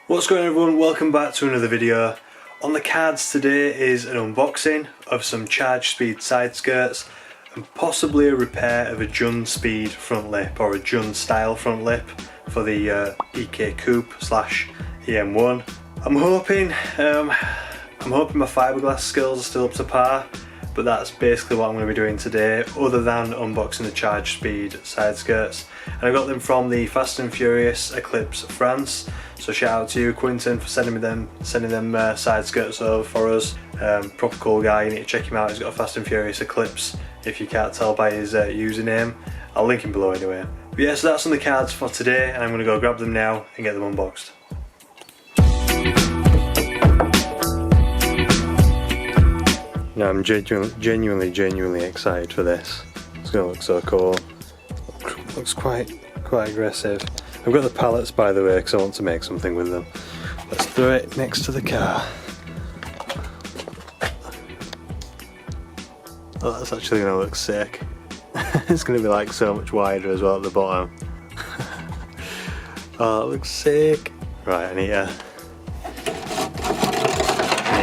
What's going on everyone, welcome back to another video. On the cards today is an unboxing of some charge speed side skirts and possibly a repair of a Jun speed front lip or a Jun style front lip for the EK Coupe slash EM1. I'm hoping my fiberglass skills are still up to par, but that's basically what I'm going to be doing today, other than unboxing the charge speed side skirts. And I got them from the Fast and Furious Eclipse France, so shout out to you, Quinton, for sending them side skirts over for us. Proper cool guy, you need to check him out. He's got a Fast and Furious Eclipse if you can't tell by his username. I'll link him below anyway. But yeah, so that's on the cards for today, and I'm going to go grab them now and get them unboxed. No, I'm genuinely excited for this. It's going to look so cool. Looks quite aggressive. I've got the pallets, by the way, because I want to make something with them. Let's throw it next to the car. Oh, that's actually going to look sick. It's going to be like so much wider as well at the bottom. Oh, that looks sick. Right, I need to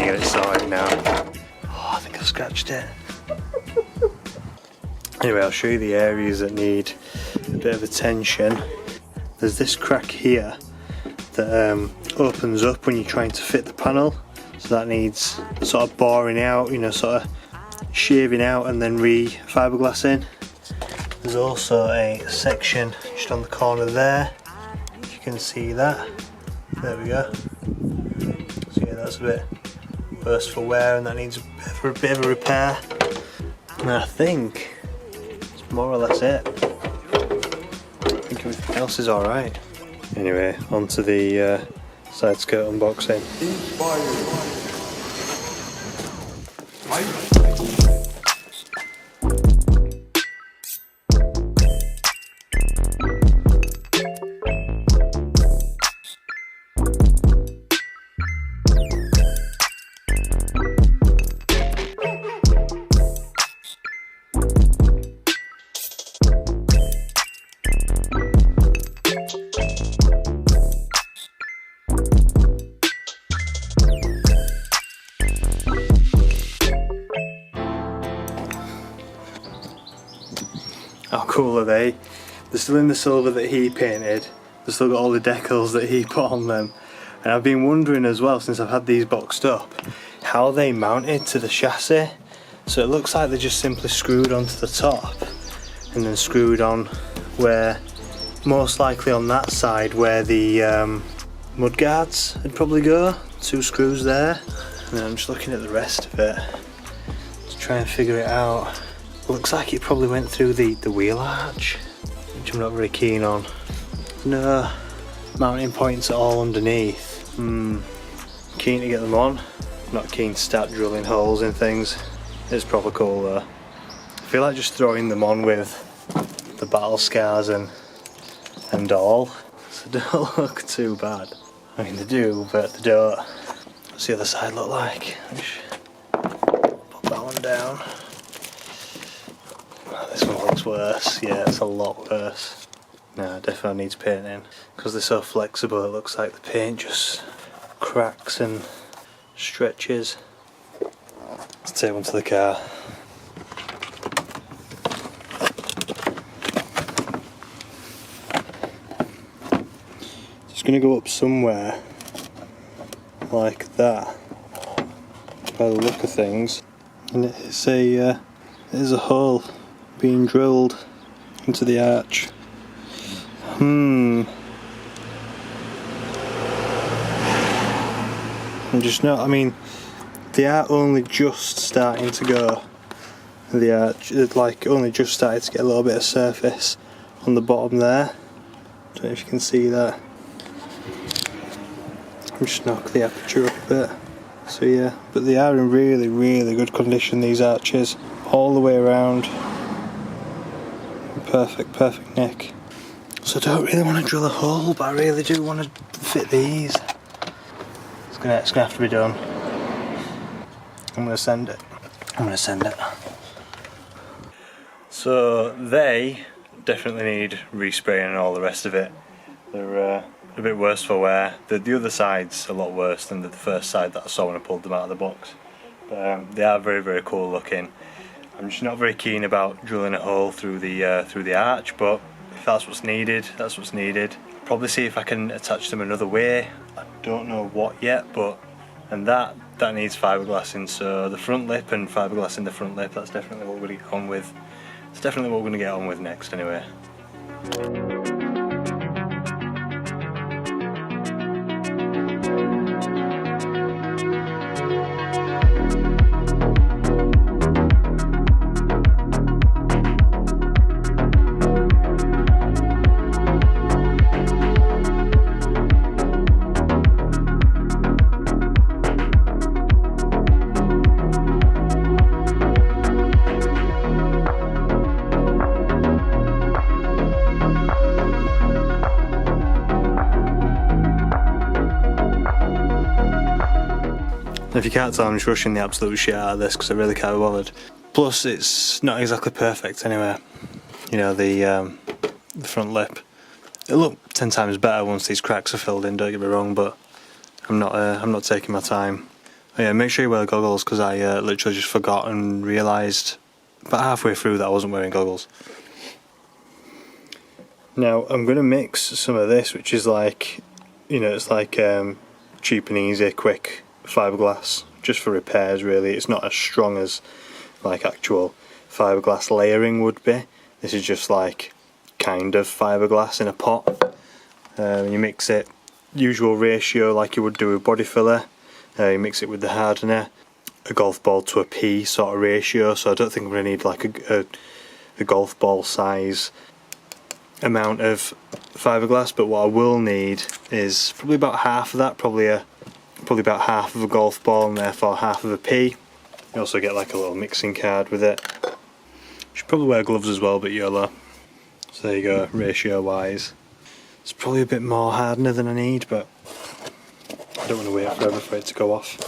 get it sorted now. Oh, I think I've scratched it. Anyway, I'll show you the areas that need a bit of attention. There's this crack here that opens up when you're trying to fit the panel, so that needs sort of boring out, you know, sort of shaving out and then re-fiberglassing. There's also a section just on the corner there, if you can see that. There we go. So yeah, that's a bit worse for wear and that needs a bit of a repair. And I think it's more or less it. I think everything else is alright. Anyway, onto the side skirt unboxing. How cool are they? They're still in the silver that he painted. They've still got all the decals that he put on them. And I've been wondering as well, since I've had these boxed up, how they mounted to the chassis. So it looks like they're just simply screwed onto the top and then screwed on where, most likely on that side where the mud guards would probably go. 2 screws there. And then I'm just looking at the rest of it to try and figure it out. Looks like it probably went through the wheel arch, which I'm not very keen on. No mounting points at all underneath. Keen to get them on. Not keen to start drilling holes in things. It's proper cool though. I feel like just throwing them on with the battle scars and all, so they don't look too bad. I mean they do, but they don't. What's the other side look like? Just put that one down. This one looks worse. Yeah, it's a lot worse. No, it definitely needs painting. Because they're so flexible, it looks like the paint just cracks and stretches. Let's take one to the car. It's going to go up somewhere like that, by the look of things. And it's there's a hole being drilled into the arch. I'm just not, I mean, they are only just starting to go. The arch, it's like only just started to get a little bit of surface on the bottom there. Don't know if you can see that. I'll just knock the aperture up a bit. So yeah, but they are in really good condition, these arches, all the way around. Perfect nick. So I don't really want to drill a hole, but I really do want to fit these. It's gonna have to be done. I'm gonna send it. So they definitely need respraying and all the rest of it. They're a bit worse for wear. The other side's a lot worse than the first side that I saw when I pulled them out of the box. But they are very, very cool looking. I'm just not very keen about drilling a hole through the arch, but if that's what's needed, that's what's needed. Probably see if I can attach them another way. I don't know what yet, but that needs fiberglass in. So the front lip and fiberglass in the front lip. That's definitely what we're going to get on with. It's definitely what we're going to get on with next, anyway. If you can't tell, I'm just rushing the absolute shit out of this because I really can't be bothered. Plus, it's not exactly perfect anyway. You know, the front lip. It'll look 10 times better once these cracks are filled in. Don't get me wrong, but I'm not taking my time. Oh yeah, make sure you wear goggles because I literally just forgot and realised about halfway through that I wasn't wearing goggles. Now I'm going to mix some of this, which is like, you know, it's like cheap and easy, quick fiberglass, just for repairs really. It's not as strong as like actual fiberglass layering would be. This is just like kind of fiberglass in a pot. You mix it usual ratio like you would do with body filler. You mix it with the hardener, a golf ball to a pea sort of ratio, so I don't think I'm going to need like a golf ball size amount of fiberglass, but what I will need is probably about half of that, probably about half of a golf ball and therefore half of a pea. You also get like a little mixing card with it. You should probably wear gloves as well, but YOLO. So there you go, ratio wise. It's probably a bit more hardener than I need, but I don't want to wait forever for it to go off.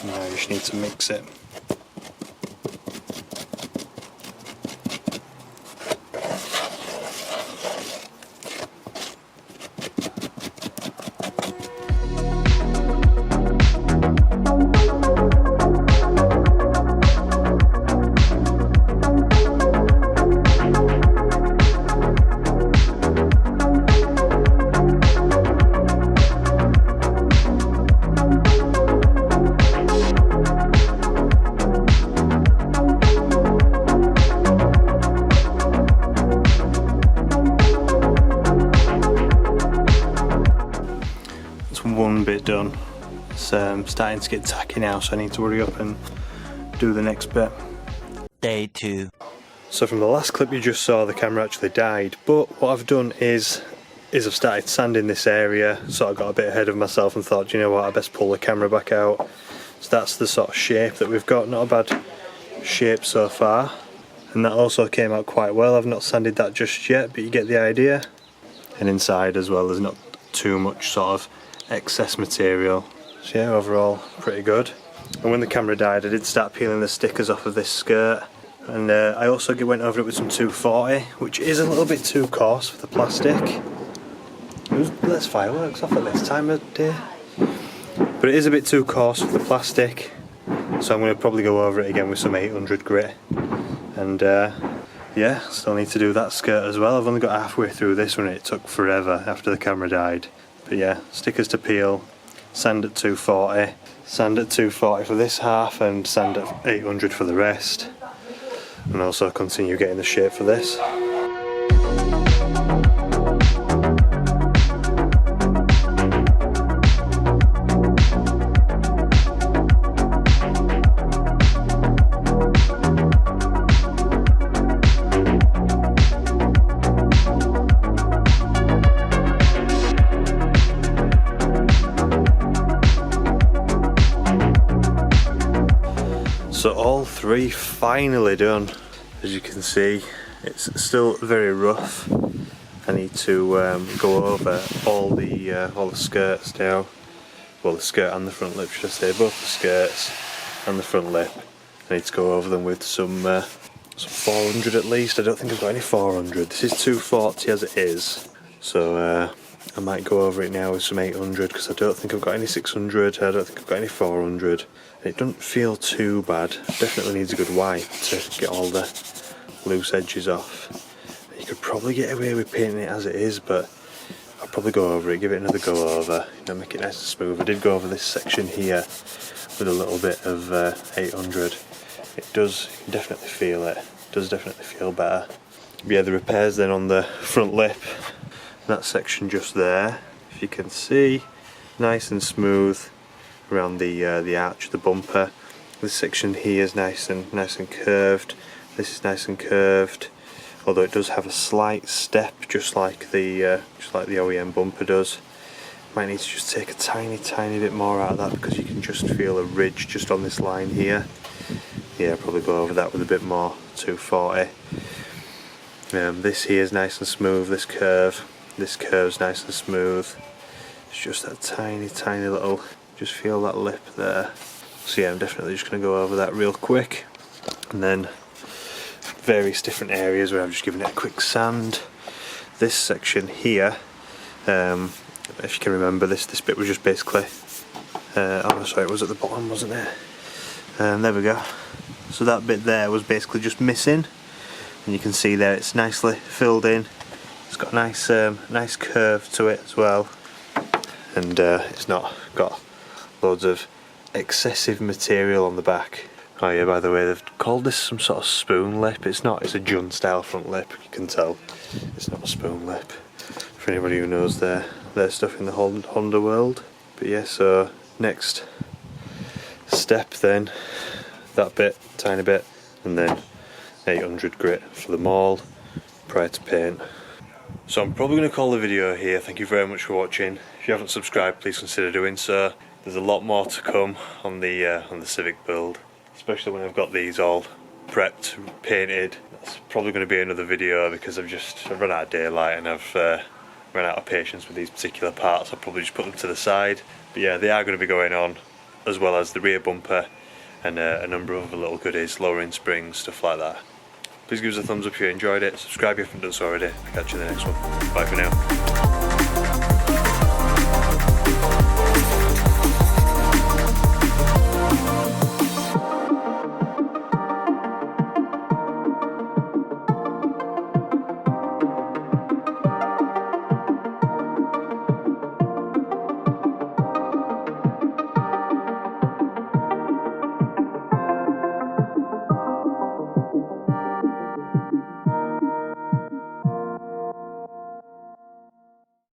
Now you just need to mix it. One bit done. It's starting to get tacky now, so I need to hurry up and do the next bit. Day 2. So from the last clip you just saw, the camera actually died, but what I've done is I've started sanding this area, so I got a bit ahead of myself and thought, you know what, I best pull the camera back out. So that's the sort of shape that we've got. Not a bad shape so far, and that also came out quite well. I've not sanded that just yet, but you get the idea. And inside as well, there's not too much sort of excess material. So yeah, overall pretty good. And when the camera died, I did start peeling the stickers off of this skirt, and I also went over it with some 240, which is a little bit too coarse for the plastic. Let's fireworks off at this time of day. But it is a bit too coarse for the plastic, so I'm going to probably go over it again with some 800 grit. And yeah, still need to do that skirt as well. I've only got halfway through this one, it took forever after the camera died. But yeah, stickers to peel, sand at 240, sand at 240 for this half and sand at 800 for the rest. And also continue getting the shape for this. So all three finally done. As you can see, it's still very rough. I need to go over all the skirts now. Well, the skirt and the front lip, should I say, both the skirts and the front lip. I need to go over them with some 400 at least. I don't think I've got any 400. This is 240 as it is. So I might go over it now with some 800 because I don't think I've got any 600, I don't think I've got any 400. It doesn't feel too bad, definitely needs a good wipe to get all the loose edges off. You could probably get away with painting it as it is, but I'll probably go over it, give it another go over, you know, make it nice and smooth. I did go over this section here with a little bit of 800. It does, you can definitely feel it, does definitely feel better. But yeah, the repairs then on the front lip, that section just there, if you can see, nice and smooth around the arch of the bumper. This section here is nice and curved. This is nice and curved, although it does have a slight step, just like the OEM bumper does. Might need to just take a tiny bit more out of that because you can just feel a ridge just on this line here. Yeah, probably go over that with a bit more 240. This here is nice and smooth. This curve's nice and smooth. It's just that tiny little, just feel that lip there. So yeah, I'm definitely just going to go over that real quick, and then various different areas where I've just given it a quick sand. This section here, if you can remember, this bit was just basically, oh sorry, it was at the bottom, wasn't it? There we go. So that bit there was basically just missing, and you can see there it's nicely filled in. It's got a nice curve to it as well, and it's not got loads of excessive material on the back. Oh yeah, by the way, they've called this some sort of spoon lip. It's not, it's a Jun style front lip, you can tell. It's not a spoon lip, for anybody who knows their stuff in the Honda world. But yeah, so next step then, that bit, tiny bit, and then 800 grit for them all prior to paint. So I'm probably going to call the video here. Thank you very much for watching. If you haven't subscribed, please consider doing so. There's a lot more to come on the Civic build, especially when I've got these all prepped, painted. That's probably going to be another video because I've run out of daylight and I've run out of patience with these particular parts. I'll probably just put them to the side. But yeah, they are going to be going on, as well as the rear bumper and a number of other little goodies, lowering springs, stuff like that. Please give us a thumbs up if you enjoyed it, subscribe if you haven't done so already. I'll catch you in the next one. Bye for now.